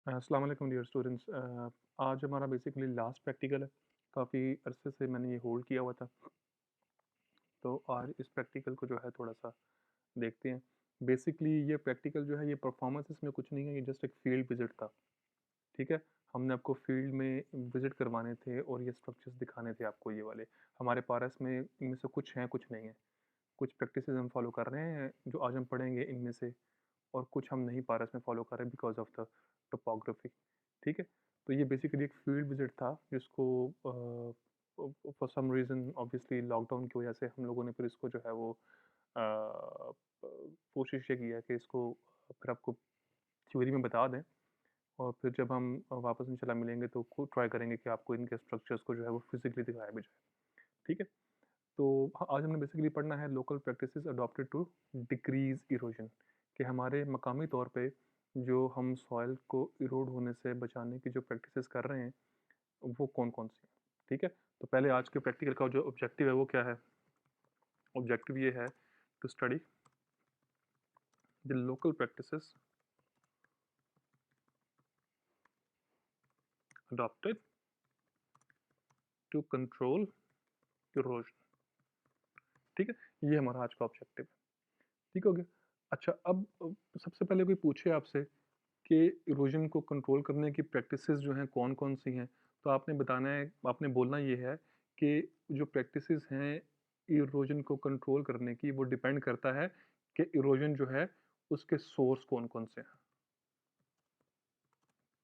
अस्सलाम वालेकुम dear students. आज हमारा बेसिकली लास्ट प्रैक्टिकल है। काफ़ी अरसे से मैंने ये होल्ड किया हुआ था, तो आज इस प्रैक्टिकल को जो है थोड़ा-सा देखते हैं। बेसिकली ये प्रैक्टिकल जो है ये परफॉर्मेंस इसमें कुछ नहीं है, ये जस्ट एक फील्ड विज़िट था, ठीक है? हमने आपको फील्ड में विज़िट करवाने थे और ये स्ट्रक्चर्स दिखाने थे आपको ये वाले। हमारे पारस में इनमें से कुछ हैं, कुछ नहीं है। कुछ प्रैक्टिसेज़ हम फॉलो कर रहे हैं, जो आज हम पढ़ेंगे इनमें से, और कुछ हम नहीं पारस में फॉलो कर रहे बिकॉज़ ऑफ द टोपोग्राफी, ठीक है? तो ये बेसिकली एक फील्ड विज़िट था जिसको for some reason obviously lockdown की वजह से हम लोगों ने फिर इसको जो है वो कोशिश ये की है कि इसको फिर आपको थ्योरी में बता दें, और फिर जब हम वापस इंशाल्लाह मिलेंगे तो खूब ट्राई करेंगे कि आपको इनके स्ट्रक्चर्स को जो है वो फिज़िकली दिखाया भी जाए, ठीक है? तो आज हमने बेसिकली पढ़ना है local practices adopted to decrease erosion, कि हमारे मकामी तौर पे जो हम सॉइल को इरोड होने से बचाने की जो प्रैक्टिसेस कर रहे हैं वो कौन कौन सी हैं, ठीक है? तो पहले आज के प्रैक्टिकल का जो ऑब्जेक्टिव है वो क्या है? ऑब्जेक्टिव ये है to study the local practices adopted to control erosion, ठीक है? ये हमारा आज का ऑब्जेक्टिव है, ठीक हो गया? अच्छा, अब सबसे पहले कोई पूछे आपसे कि इरोजन को कंट्रोल करने की प्रैक्टिसेस जो हैं कौन-कौन सी हैं? तो आपने बताना है, आपने बोलना ये है कि जो प्रैक्टिसेस हैं इरोजन को कंट्रोल करने की, वो डिपेंड करता है कि इरोजन जो है उसके सोर्स कौन-कौन से हैं,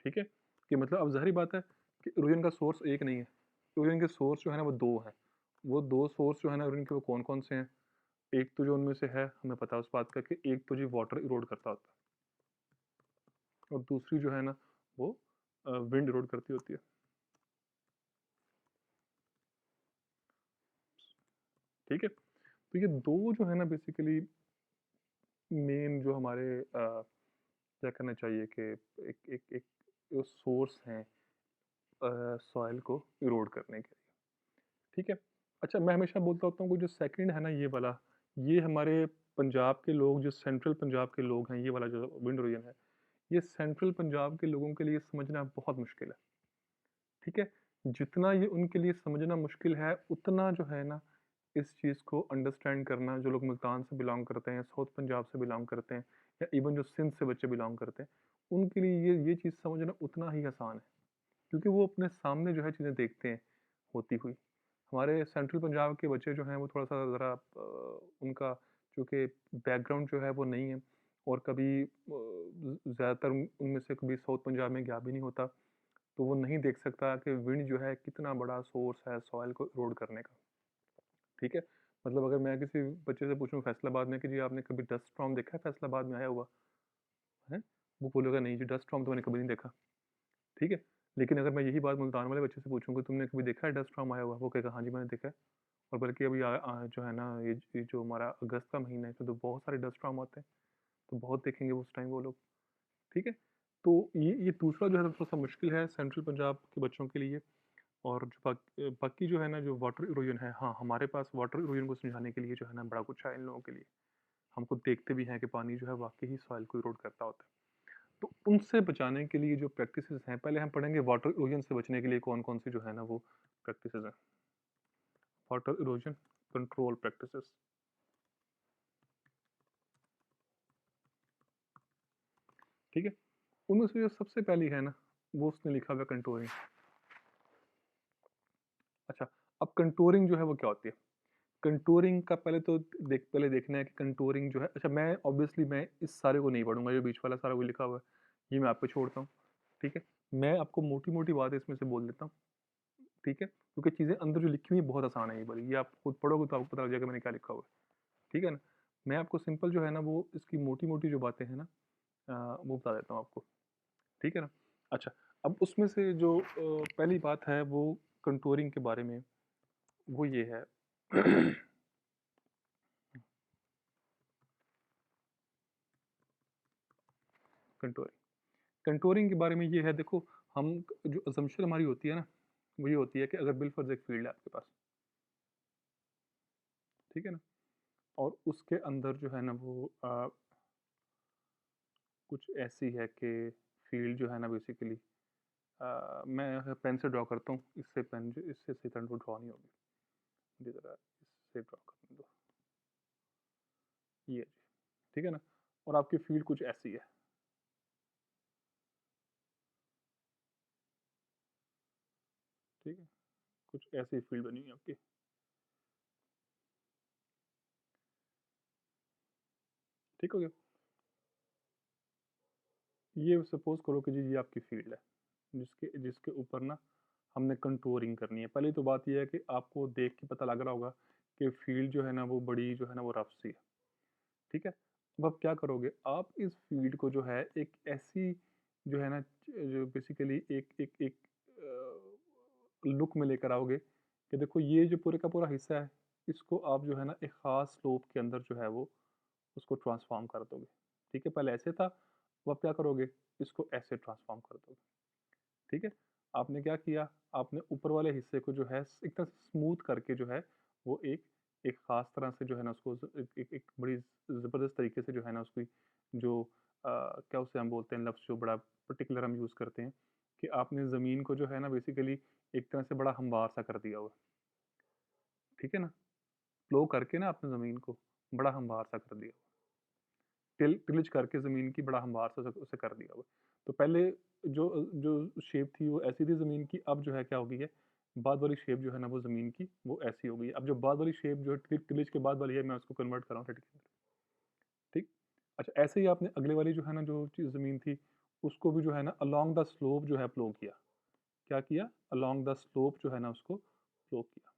ठीक है? कि मतलब अब ज़ाहिर-सी बात है कि इरोजन का सोर्स एक नहीं है। इरोजन के सोर्स जो है ना वो 2 हैं। वो 2 सोर्स जो है ना इरोजन के वो कौन-कौन से हैं? एक तो जो उनमें से है हमें पता है उस बात का कि एक तो जी वाटर इरोड करता होता है, और दूसरी जो है ना वो विंड इरोड करती होती है। ठीक है? तो ये 2 जो है ना बेसिकली मेन जो हमारे क्या कहना चाहिए कि एक एक एक जो सोर्स हैं सॉइल को इरोड करने के लिए, ठीक है? अच्छा, मैं हमेशा बोलता होता हूँ कि जो सेकंड है ना ये वाला, ये हमारे पंजाब के लोग, जो सेंट्रल पंजाब के लोग हैं, ये वाला जो विंड रीजन है, ये सेंट्रल पंजाब के लोगों के लिए समझना बहुत मुश्किल है, ठीक है? जितना ये उनके लिए समझना मुश्किल है, उतना जो है ना इस चीज़ को अंडरस्टैंड करना, जो लोग मुल्तान से बिलॉन्ग करते हैं, साउथ पंजाब से बिलॉन्ग करते हैं, या इवन जो सिंध से बच्चे बिलॉन्ग करते हैं, उनके लिए ये चीज़ समझना उतना ही आसान है, क्योंकि वो अपने सामने जो है चीज़ें देखते हैं होती हुई। हमारे सेंट्रल पंजाब के बच्चे जो हैं वो थोड़ा-सा ज़रा उनका चूँकि बैकग्राउंड जो है वो नहीं है, और कभी ज़्यादातर उनमें से कभी साउथ पंजाब में गया भी नहीं होता, तो वो नहीं देख सकता कि विंड जो है कितना बड़ा सोर्स है सॉइल को इरोड करने का। ठीक है? मतलब अगर मैं किसी बच्चे से पूछूँ फैसलाबाद में कि जी आपने कभी डस्ट स्टॉर्म देखा है फैसलाबाद में आया हुआ? हैं? वो बोलेगा नहीं जी, डस्ट स्टॉर्म तो मैंने कभी नहीं देखा। ठीक है? लेकिन अगर मैं यही बात मुल्तान वाले बच्चे से पूछूँ कि तुमने कभी देखा है डस्ट स्टॉर्म आया हुआ? वो कहेगा हाँ जी, मैंने देखा है। और बल्कि अभी जो है ना ये जो हमारा अगस्त का महीना है, इसमें तो बहुत सारे डस्ट स्टॉर्म आते हैं, तो बहुत देखेंगे उस टाइम वो लोग। ठीक है? तो ये दूसरा जो है थोड़ा-सा मुश्किल है सेंट्रल पंजाब के बच्चों के लिए। और जो बाकी जो है ना जो वाटर इरोजन है, हाँ, हमारे पास वाटर इरोजन को समझाने के लिए जो है ना बड़ा कुछ है इन लोगों के लिए। हम खुद देखते भी हैं कि पानी जो है वाक़ई ही सॉइल को इरोड करता होता है। तो उनसे बचाने के लिए जो प्रैक्टिसेज़ हैं, पहले हम पढ़ेंगे वाटर इरोजन से बचने के लिए कौन-कौन सी जो है ना वो प्रैक्टिसेज़ हैं। वाटर इरोजन कंट्रोल प्रैक्टिसेज़, ठीक है? उनमें से जो सबसे पहली है ना, वो उसने लिखा हुआ है कंटूरिंग। अच्छा, अब कंटूरिंग जो है वो क्या होती है? कंटूरिंग का पहले देखना है कि कंटूरिंग जो है, अच्छा, मैं ऑब्वियसली मैं इस सारे को नहीं पढ़ूँगा, जो बीच वाला सारा वो लिखा हुआ है, ये मैं आप पे छोड़ता हूँ, ठीक है? मैं आपको मोटी-मोटी बातें इसमें से बोल देता हूँ, ठीक है? क्योंकि चीज़ें अंदर जो लिखी हुई हैं बहुत आसान है ये वाली, ये आप खुद पढ़ोगे तो आपको पता लग जाएगा मैंने क्या लिखा हुआ है, ठीक है ना? मैं आपको सिंपल जो है ना वो इसकी मोटी-मोटी जो बातें हैं ना वो बता देता हूँ आपको, ठीक है ना? अच्छा, अब उसमें से जो पहली बात है वो कंटूरिंग के बारे में, वो ये है कंटूरिंग। कंटूरिंग के बारे में ये है, देखो, हम जो असम्पशन हमारी होती है ना, वो ये होती है कि अगर बिलफर्ज एक फील्ड है आपके पास, ठीक है ना? और उसके अंदर जो है ना वो कुछ ऐसी है कि फील्ड जो है ना बेसिकली मैं पेन से ड्रॉ करता हूँ, इससे पेन जो इससे सही तरह वो ड्रॉ नहीं होगी, मुझे ज़रा इससे ड्रॉ करने दो, ये जी, ठीक है ना। और आपकी फील्ड कुछ ऐसी है, ठीक है, कुछ ऐसी फील्ड बनी हुई है आपकी। ठीक हो गया। ये सपोज करो कि जी ये आपकी फील्ड है, जिसके जिसके ऊपर ना हमने कंटूरिंग करनी है। पहली तो बात ये है कि आपको देख के पता लग रहा होगा कि फील्ड जो है ना वो बड़ी जो है ना वो रफ सी है, ठीक है। अब आप क्या करोगे, आप इस फील्ड को जो है एक ऐसी जो है ना जो बेसिकली एक एक एक लुक में लेकर आओगे कि देखो ये जो पूरे का पूरा हिस्सा है, इसको आप जो है ना एक ख़ास स्लोप के अंदर जो है वो उसको ट्रांसफॉर्म कर दोगे। ठीक है, पहले ऐसे था, अब आप क्या करोगे, इसको ऐसे ट्रांसफॉर्म कर दोगे। ठीक है, आपने क्या किया, आपने ऊपर वाले हिस्से को जो है एक तरह से स्मूथ करके जो है वो एक ख़ास तरह से जो है ना उसको एक बड़ी ज़बरदस्त तरीके से जो है ना उसकी जो क्या उसे हम बोलते हैं लफ्ज़ जो बड़ा पर्टिकुलर हम यूज़ करते हैं कि आपने ज़मीन को जो है ना बेसिकली एक तरह से बड़ा हमवार सा कर दिया हुआ है। ठीक है ना, फ्लो करके ना आपने ज़मीन को बड़ा हमवार सा कर दिया। टिलिज करके ज़मीन की बड़ा हमवार सा उसे कर दिया हुआ है। तो पहले जो जो शेप थी वो ऐसी थी ज़मीन की, अब जो है क्या हो गई है, बाद वाली शेप जो है ना वो ज़मीन की वो ऐसी हो गई है। अब जो बाद वाली शेप जो है टिलिज के बाद वाली है, मैं उसको कन्वर्ट कर रहा हूँ रेड के अंदर। ठीक? अच्छा, ऐसे ही आपने अगले वाली जो है ना जो चीज़ ज़मीन थी, उसको भी जो है ना अलोंग द स्लोप जो है फ्लो किया। क्या किया? अलोंग द स्लोप जो है ना उसको फ्लो किया।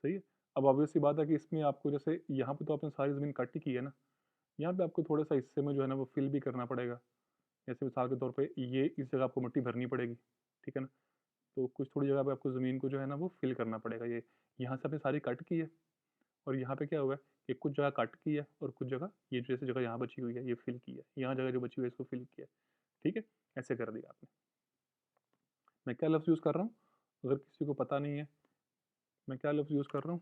सही है? अब ऑब्वियस सी बात है कि इसमें आपको जैसे यहाँ पे तो आपने सारी ज़मीन कट ही की है ना, यहाँ पे आपको थोड़ा-सा हिस्से में जो है ना वो फिल भी करना पड़ेगा। जैसे मिसाल के तौर पे ये इस जगह आपको मिट्टी भरनी पड़ेगी, ठीक है ना? तो कुछ थोड़ी जगह पे आपको ज़मीन को जो है ना वो फिल करना पड़ेगा। ये यहाँ से आपने सारी कट की है और यहाँ पे क्या हुआ है कि कुछ जगह कट की है और कुछ जगह ये जैसे जगह यहाँ बची हुई है ये फिल की है। यहाँ जगह जो बची हुई है इसको फिल किया है, ठीक है? ऐसे कर दिया आपने। मैं क्या लफ्ज़ यूज़ कर रहा हूँ? अगर किसी को पता नहीं है, मैं क्या लफ्ज़ यूज़ कर रहा हूँ?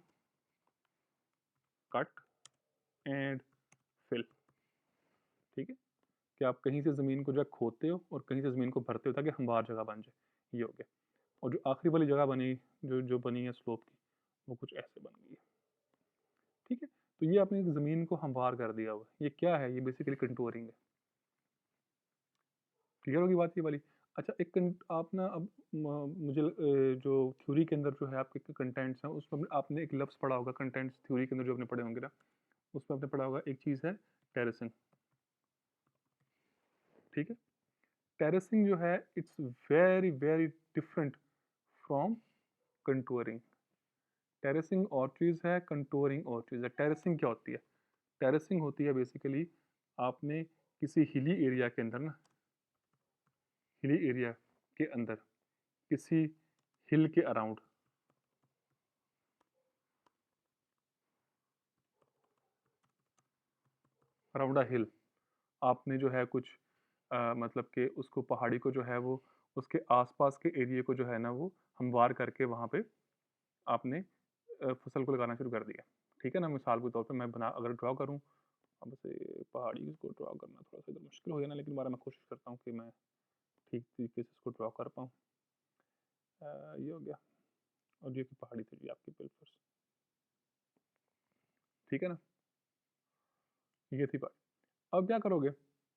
कट एंड फिल, ठीक है? कि आप कहीं से ज़मीन को जो है खोदते हो और कहीं से ज़मीन को भरते हो ताकि हमवार जगह बन जाए, ये हो गया। और जो आखिरी वाली जगह बनी जो जो बनी है स्लोप की, वो कुछ ऐसे बन गई है, ठीक है। तो ये आपने एक ज़मीन को हमवार कर दिया हुआ है। ये क्या है, ये बेसिकली कंटूरिंग है। क्लियर होगी बात ये वाली। अच्छा, आप ना अब मुझे जो थ्योरी के अंदर जो है आपके कंटेंट्स हैं उसमें आपने एक लफ्ज़ पढ़ा होगा कंटेंट्स थ्योरी के अंदर जो आपने पढ़े होंगे ना, उसमें आपने पढ़ा होगा एक चीज़ है टेरेसिंग, ठीक है। टेरेसिंग जो है it's very very different from contouring. Terracing और चीज़ है, कंटूरिंग और चीज़ है। टेरेसिंग क्या होती है? टेरेसिंग होती है बेसिकली आपने किसी हिली एरिया के अंदर ना, हिली एरिया के अंदर किसी हिल के अराउंड, अराउंड अ हिल आपने जो है कुछ मतलब कि उसको पहाड़ी को जो है वो उसके आसपास के एरिया को जो है ना वो हमवार करके वहाँ पे आपने फसल को लगाना शुरू कर दिया। ठीक है ना, मिसाल के तौर पे मैं बना अगर ड्रॉ करूँ, अब से पहाड़ी को ड्रॉ करना थोड़ा-सा इधर मुश्किल हो गया ना, लेकिन दोबारा मैं कोशिश करता हूँ कि मैं ठीक तरीके से इसको ड्रॉ कर पाऊँ। ये हो गया और ये की पहाड़ी थी जी आपकी बिल्कुल, ठीक है ना? ये थी पहाड़ी। अब क्या करोगे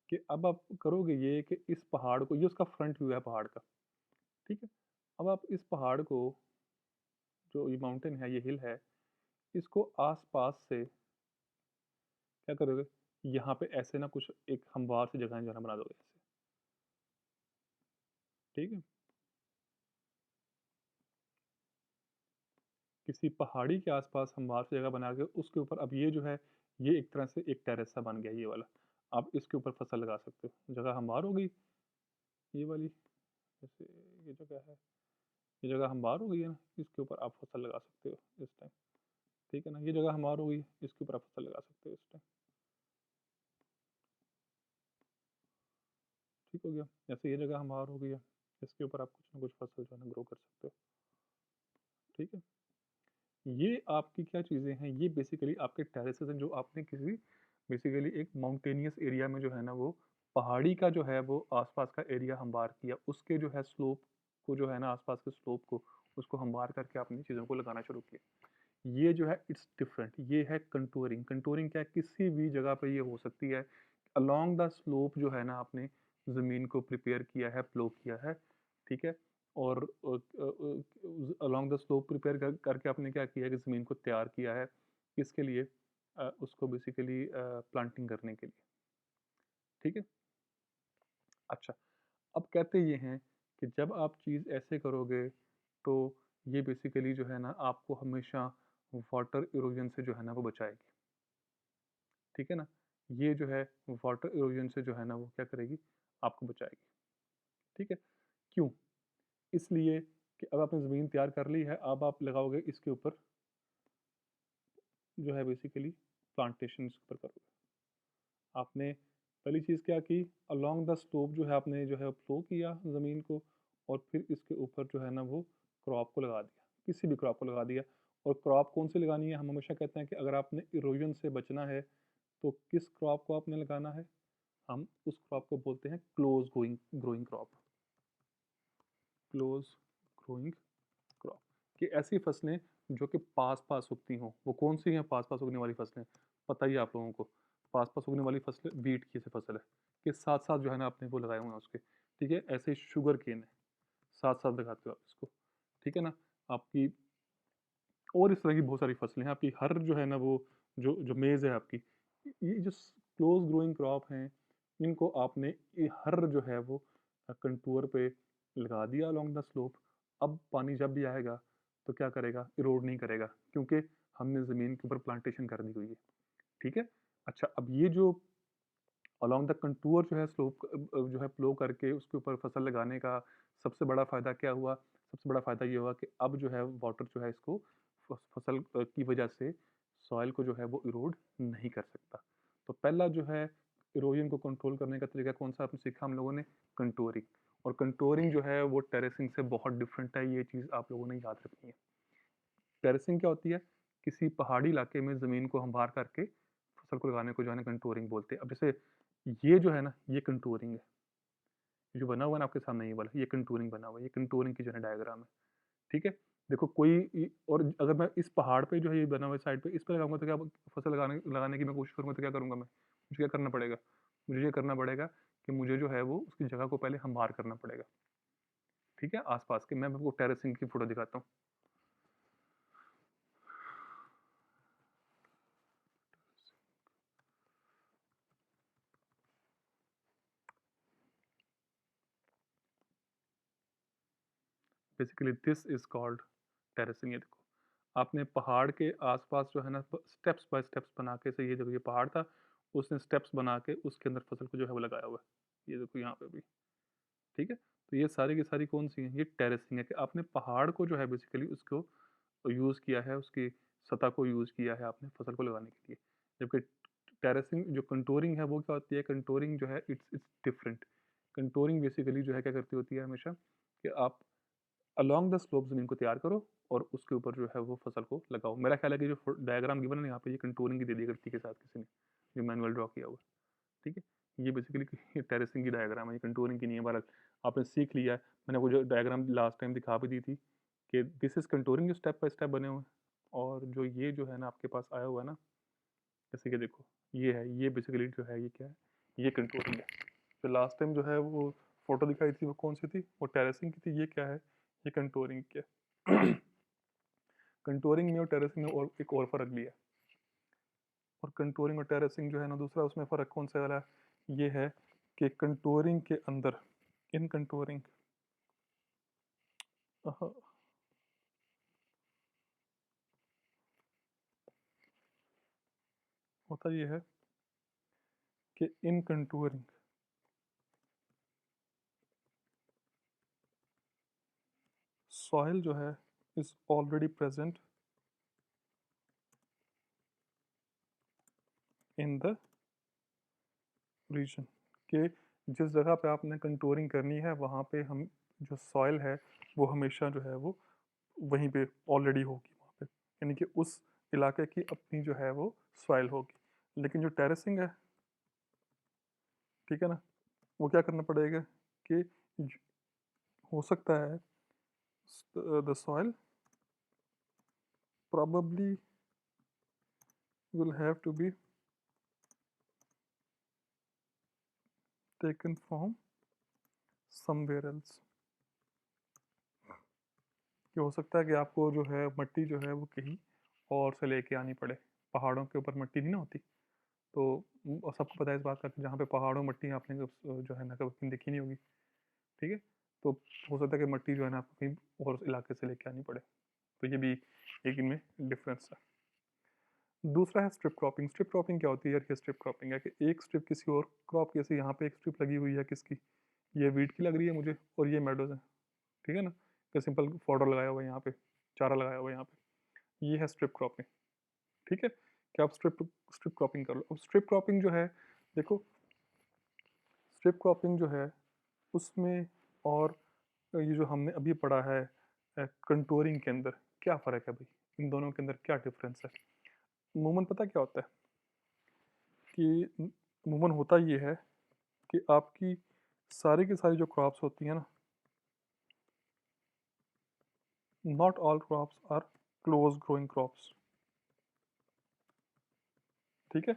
कि अब आप करोगे ये कि इस पहाड़ को, ये उसका फ्रंट व्यू है पहाड़ का, ठीक है? अब आप इस पहाड़ को, जो ये माउंटेन है, ये हिल है, इसको आस-पास से क्या करोगे, यहाँ पे ऐसे ना कुछ एक हमवार सी जगह जो है ना बना दोगे ऐसे, ठीक है? किसी पहाड़ी के आस-पास हमवार सी जगह बना के उसके ऊपर अब ये जो है, ये एक तरह से एक टेरेस सा बन गया ये वाला। आप इसके ऊपर फसल लगा सकते हो। जगह हमवार हो गई ये वाली, जैसे ये जगह है, ये जगह हमवार हो गई है ना, इसके ऊपर आप फसल लगा सकते हो इस टाइम, ठीक है ना? ये जगह हमवार हो गई, इसके ऊपर आप फसल लगा सकते हो इस टाइम, ठीक हो गया? जैसे ये जगह हमवार हो गई है, इसके ऊपर आप कुछ ना कुछ फसल जो है ना ग्रो कर सकते हो, ठीक है? ये आपकी क्या चीज़ें हैं, ये बेसिकली आपके टेरेसेस हैं जो आपने किसी बेसिकली एक माउंटेनियस एरिया में जो है ना वो पहाड़ी का जो है वो आसपास का एरिया हमवार किया, उसके जो है स्लोप को जो है ना आसपास के स्लोप को उसको हमवार करके आपने चीज़ों को लगाना शुरू किया। ये जो है इट्स डिफरेंट, ये है कंटूरिंग। कंटूरिंग क्या है, किसी भी जगह पे ये हो सकती है। अलोंग द स्लोप जो है ना आपने ज़मीन को प्रिपेयर किया है, प्लो किया है, ठीक है? और अलोंग द स्लोप प्रिपेयर करके आपने क्या किया है कि ज़मीन को तैयार किया है, किसके लिए? उसको बेसिकली प्लांटिंग करने के लिए, ठीक है? अच्छा, अब कहते ये हैं कि जब आप चीज़ ऐसे करोगे तो ये बेसिकली जो है ना आपको हमेशा वाटर इरोजन से जो है ना वो बचाएगी, ठीक है ना? ये जो है वाटर इरोजन से जो है ना वो क्या करेगी? आपको बचाएगी, ठीक है? क्यों? इसलिए कि अब आपने ज़मीन तैयार कर ली है, अब आप लगाओगे इसके ऊपर जो है बेसिकली प्लांटेशन इसके ऊपर करोगे। आपने पहली चीज़ क्या की, अलोंग द स्लोप जो है आपने जो है फ्लो किया ज़मीन को और फिर इसके ऊपर जो है ना वो क्रॉप को लगा दिया, किसी भी क्रॉप को लगा दिया। और क्रॉप कौन सी लगानी है? हम हमेशा कहते हैं कि अगर आपने इरोजन से बचना है तो किस क्रॉप को आपने लगाना है? हम उस क्रॉप को बोलते हैं close growing growing crop. Close growing crop कि ऐसी फसलें जो कि पास पास उगती हों। वो कौन सी हैं पास पास उगने वाली फसलें? पता ही है आप लोगों को। पास पास उगने वाली फसलें वीट की ऐसी फसल है कि साथ साथ जो है ना आपने वो लगाए हुए हैं उसके, ठीक है? ऐसे ही शुगर केन है, साथ साथ लगाते हो आप इसको, ठीक है ना? आपकी और इस तरह की बहुत सारी फसलें हैं आपकी, हर जो है ना वो जो जो मेज़ है आपकी, ये जो क्लोज ग्रोइंग क्रॉप हैं, इनको आपने ये हर जो है वो कंटूर पे लगा दिया अलोंग द स्लोप। अब पानी जब भी आएगा तो क्या करेगा? इरोड नहीं करेगा, क्योंकि हमने ज़मीन के ऊपर प्लांटेशन कर दी हुई है, ठीक है? अच्छा, अब ये जो अलोंग द कंटूर जो है स्लोप जो है प्लो करके उसके ऊपर फसल लगाने का सबसे बड़ा फ़ायदा क्या हुआ? सबसे बड़ा फ़ायदा ये हुआ कि अब जो है वाटर जो है इसको फसल की वजह से सॉइल को जो है वो इरोड नहीं कर सकता। तो पहला जो है इरोजन को कंट्रोल करने का तरीका कौन-सा आपने सीखा हम लोगों ने? कंटूरिंग। और कंटूरिंग जो है वो टेरेसिंग से बहुत डिफरेंट है, ये चीज़ आप लोगों ने याद रखनी है। टेरेसिंग क्या होती है? किसी पहाड़ी इलाके में ज़मीन को हमवार करके फसल को लगाने को जो है ना कंटूरिंग बोलते हैं। अब जैसे ये जो है ना, ये कंटूरिंग है। जो बना हुआ है ना आपके सामने ये वाला, ये कंटूरिंग बना हुआ है, ये कंटूरिंग की जो है डायग्राम है, ठीक है? देखो कोई और अगर मैं इस पहाड़ पे जो है ये बना हुआ है साइड पे, इस पे लगाऊँगा तो क्या फसल लगाने लगाने की मैं कोशिश करूँगा तो क्या करूँगा मैं? मुझे क्या करना पड़ेगा? मुझे ये करना पड़ेगा कि मुझे जो है वो उसकी जगह को पहले हमवार करना पड़ेगा, ठीक है? आस-पास के मैं आपको टेरेसिंग की फ़ोटो दिखाता हूँ। Basically this is called terracing. ये देखो, आपने पहाड़ के आस-पास जो है ना स्टेप्स बाय स्टेप्स बना के से ये देखो ये पहाड़ था, उसने स्टेप्स बना के उसके अंदर फसल को जो है वो लगाया हुआ है। ये देखो यहाँ पे भी, ठीक है? तो ये सारी की सारी कौन-सी हैं? ये टेरेसिंग है कि आपने पहाड़ को जो है बेसिकली उसको यूज़ किया है, उसकी सतह को यूज़ किया है आपने फसल को लगाने के लिए। जबकि टेरेसिंग जो कंटूरिंग है वो क्या होती है? कंटूरिंग जो है it's it's different. Contouring basically जो है क्या करती होती है हमेशा कि आप अलोंग द स्लोप ज़मीन को तैयार करो और उसके ऊपर जो है वो फसल को लगाओ। मेरा ख्याल है कि जो डायग्राम गिवन है ना यहाँ पे ये कंटूरिंग की दे दी है गलती के साथ किसी ने, जो मैनुअल ड्रा किया हुआ है, ठीक है? ये बेसिकली टेरेसिंग की डायग्राम है, ये कंटूरिंग की नहीं है। बहरहाल आपने सीख लिया है। मैंने वो जो डायग्राम लास्ट टाइम दिखा भी दी थी कि दिस इज़ कंटूरिंग, जो स्टेप बाय स्टेप बने हुए हैं। और जो ये जो है ना आपके पास आया हुआ है ना, जैसे कि देखो ये है, ये बेसिकली जो है ये क्या है? ये कंटूरिंग है। जो लास्ट टाइम जो है वो फ़ोटो दिखाई थी वो कौन-सी थी? वो टेरेसिंग की थी, ये क्या है? ये कंटूरिंग की है। कंटूरिंग में और टेरेसिंग में और एक और फ़र्क भी है। और कंटूरिंग और टेरेसिंग जो है ना दूसरा उसमें फ़र्क कौन सा वाला है? ये है कि कंटूरिंग के अंदर इन कंटूरिंग होता ये है कि इन कंटूरिंग सॉइल जो है is already present in the region कि जिस जगह पे आपने कंटूरिंग करनी है वहाँ पे हम जो सॉइल है वो हमेशा जो है वो वहीं पे ऑलरेडी होगी वहाँ पे। यानी कि उस इलाके की अपनी जो है वो सॉइल होगी। लेकिन जो टेरेसिंग है, ठीक है ना, वो क्या करना पड़ेगा कि हो सकता है the soil probably will have to be taken from somewhere else। ये हो सकता है कि आपको जो है मट्टी जो है वो कहीं और से लेके आनी पड़े। पहाड़ों के ऊपर मट्टी नहीं ना होती, तो और सबको पता है इस बात का कि जहाँ पे पहाड़ों में मट्टी आपने जो है ना कभी देखी नहीं होगी, ठीक है। तो हो सकता है कि मट्टी जो है ना आपको कहीं और इलाके से लेके आनी पड़े। तो ये भी एक इनमें डिफरेंस है। दूसरा है स्ट्रिप क्रॉपिंग। स्ट्रिप क्रॉपिंग क्या होती है यार? ये स्ट्रिप क्रॉपिंग है कि एक स्ट्रिप किसी और क्रॉप, जैसे यहाँ पे एक स्ट्रिप लगी हुई है किसकी, ये वीट की लग रही है मुझे, और ये मेडोज है, ठीक है ना, कि सिंपल फॉडर लगाया हुआ है यहाँ पे, चारा लगाया हुआ है यहाँ पे, ये है स्ट्रिप क्रॉपिंग, ठीक है। कि आप स्ट्रिप स्ट्रिप क्रॉपिंग कर लो। अब स्ट्रिप क्रॉपिंग जो है, देखो स्ट्रिप क्रॉपिंग जो है उसमें और ये जो हमने अभी पढ़ा है कंटूरिंग के अंदर, क्या फ़र्क है भाई? इन दोनों के अंदर क्या डिफरेंस है? अमूमन पता क्या होता है कि अमूमन होता ये है कि आपकी सारी की सारी जो क्रॉप्स होती हैं ना, not all crops are close growing crops, ठीक है।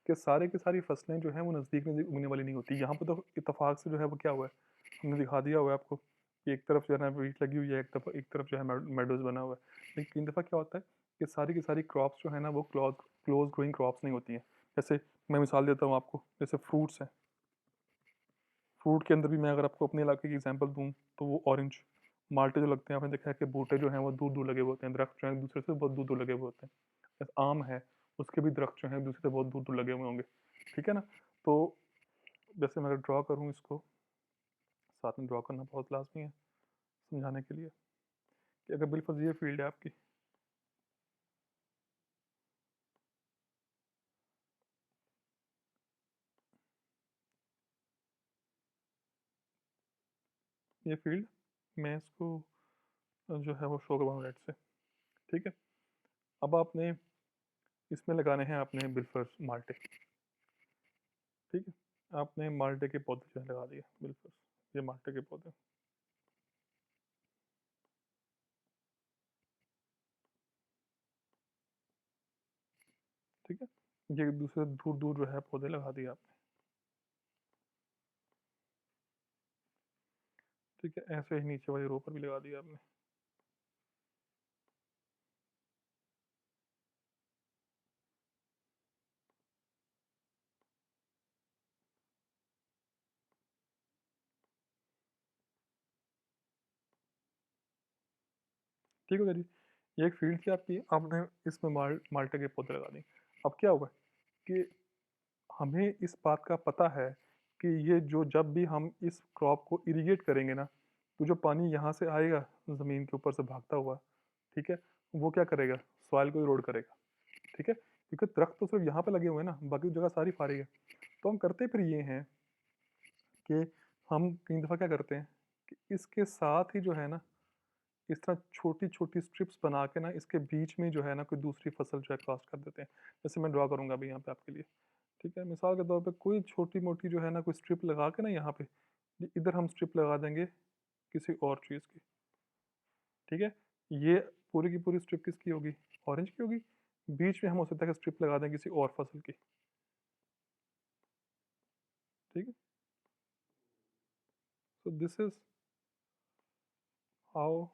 कि सारे की सारी फसलें जो हैं वो नज़दीक नज़दीक उगने वाली नहीं होती। यहाँ पे तो इत्तेफाक से जो है वो क्या हुआ है, हमने दिखा दिया हुआ है आपको कि एक तरफ जो है ना वीट लगी हुई है, एक तरफ जो है मेडोज बना हुआ है। लेकिन कई दफ़ा क्या होता है कि सारी की सारी क्रॉप्स जो है ना वो क्लोज ग्रोइंग क्रॉप्स नहीं होती हैं। जैसे मैं मिसाल देता हूँ आपको, जैसे फ्रूट्स हैं, फ्रूट के अंदर भी मैं अगर आपको अपने इलाके की एग्जांपल दूँ तो वो ऑरेंज माल्टे जो लगते हैं, आपने देखा है कि बूटे जो हैं वो दूर दूर लगे हुए होते हैं, दरख्त जो हैं एक दूसरे से बहुत दूर दूर लगे हुए होते हैं। जैसे आम है, उसके भी दरख्त जो हैं एक दूसरे से बहुत दूर दूर लगे हुए होंगे, ठीक है ना। तो जैसे मैं अगर ड्रॉ करूँ इसको, साथ में ड्रॉ करना बहुत लाजमी है समझाने के लिए कि अगर बिल्कुल ये फील्ड है आपकी, ये फील्ड, मैं इसको जो है वो शो करवाऊँ रेड से, ठीक है। अब आपने इसमें लगाने हैं आपने बिल्फर्स माल्टे, ठीक है। आपने माल्टे के पौधे जो है लगा दिए बिल्फर्स, ये माल्टे के पौधे, ठीक है। ये दूसरे दूर दूर जो है पौधे लगा दिए आपने, ठीक है। ऐसे ही नीचे वाली रो पर भी लगा दिया आपने, ठीक हो गया जी। ये एक फील्ड थी आपकी, आपने इसमें माल्टे के पौधे लगा दिए। अब क्या हुआ कि हमें इस बात का पता है कि ये जो जब भी हम इस क्रॉप को इरिगेट करेंगे ना, तो जो पानी यहाँ से आएगा ज़मीन के ऊपर से भागता हुआ, ठीक है, वो क्या करेगा, सॉइल को इरोड करेगा, ठीक है। क्योंकि दरख्त तो सिर्फ यहाँ पे लगे हुए हैं ना, बाकी जगह सारी फारी है। तो हम करते फिर ये हैं कि हम कई दफ़ा क्या करते हैं कि इसके साथ ही जो है ना, इस तरह छोटी-छोटी स्ट्रिप्स बना के ना इसके बीच में जो है ना कोई दूसरी फसल जो है क्रॉस कर देते हैं। जैसे मैं ड्रॉ करूँगा अभी यहाँ पे आपके लिए, ठीक है। मिसाल के तौर पे कोई छोटी-मोटी जो है ना कोई स्ट्रिप लगा के ना यहाँ पे, इधर हम स्ट्रिप लगा देंगे किसी और चीज़ की, ठीक है। ये पूरी की पूरी स्ट्रिप किसकी होगी? ऑरेंज की होगी। बीच में हम हो सकता है कि स्ट्रिप लगा दें किसी और फसल की, ठीक है। So this is how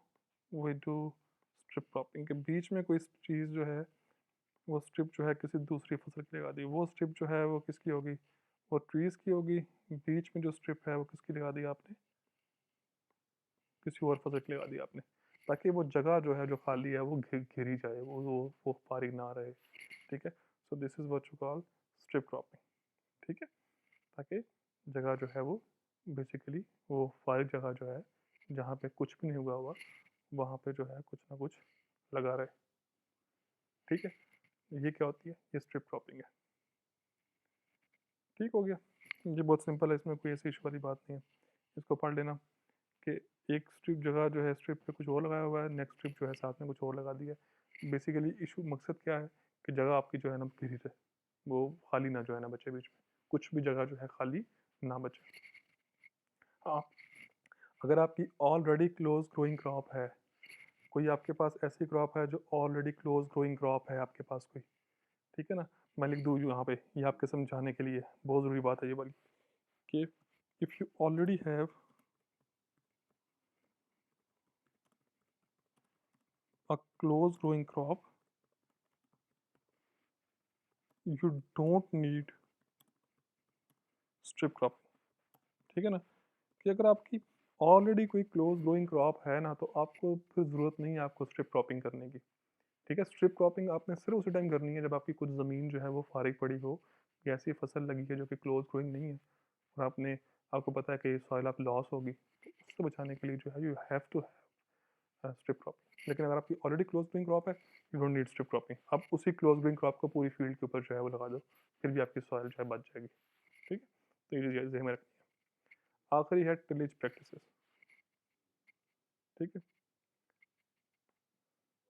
we do strip cropping, के बीच में कोई चीज़ जो है वो स्ट्रिप जो है किसी दूसरी फसल की लगा दी, वो स्ट्रिप जो है वो किसकी होगी? वो ट्रीज़ की होगी। बीच में जो स्ट्रिप है वो किसकी लगा दी आपने? किसी और फसल की लगा दी आपने, ताकि वो जगह जो है जो खाली है वो घिरी जाए, वो फारिग ना रहे, ठीक है। So this is what you call strip cropping, ठीक है। ताकि जगह जो है वो बेसिकली वो फारिग जगह जो है जहाँ पे कुछ भी नहीं हुआ हुआ, वहाँ पे जो है कुछ ना कुछ लगा रहे, ठीक है। ये क्या होती है? ये स्ट्रिप क्रॉपिंग है, ठीक हो गया। ये बहुत सिंपल है, इसमें कोई ऐसी इशू वाली बात नहीं है। इसको पढ़ लेना कि एक स्ट्रिप जगह जो है स्ट्रिप पे कुछ और लगाया हुआ है, नेक्स्ट स्ट्रिप जो है साथ में कुछ और लगा दिया है। बेसिकली इशू मकसद क्या है कि जगह आपकी जो है ना घिरी रहे, वो खाली ना जो है ना बचे बीच में, कुछ भी जगह जो है खाली ना बचे। हाँ, अगर आपकी ऑलरेडी क्लोज ग्रोइंग क्रॉप है, कोई आपके पास ऐसी क्रॉप है जो ऑलरेडी क्लोज ग्रोइंग क्रॉप है आपके पास कोई, ठीक है ना, मैं लिख दूँ यहाँ पे, ये आपके समझाने के लिए बहुत ज़रूरी बात है ये वाली, कि if you already have a close growing crop, you don't need strip cropping. ठीक है ना, कि अगर आपकी ऑलरेडी कोई क्लोज ग्रोइंग क्रॉप है ना, तो आपको फिर ज़रूरत नहीं है आपको स्ट्रिप क्रॉपिंग करने की। ठीक है, स्ट्रिप क्रॉपिंग आपने सिर्फ उसी टाइम करनी है जब आपकी कुछ ज़मीन जो है वो फारिग पड़ी हो, या ऐसी फसल लगी है जो कि क्लोज ग्रोइंग नहीं है, और आपको पता है कि सॉइल आप लॉस होगी, तो उससे बचाने के लिए जो है you have to have strip cropping. लेकिन अगर आपकी ऑलरेडी क्लोज ग्रोइंग क्रॉप है, you don't need strip cropping. आप उसी क्लोज ग्रोइंग क्रॉप को पूरी फील्ड के ऊपर जो है वो लगा दो, फिर भी आपकी सॉइल जो है बच जाएगी। ठीक है, तो ये चीज़ ध्यान में रखनी है। आखिरी है टिलेज प्रैक्टिसेस। ठीक है,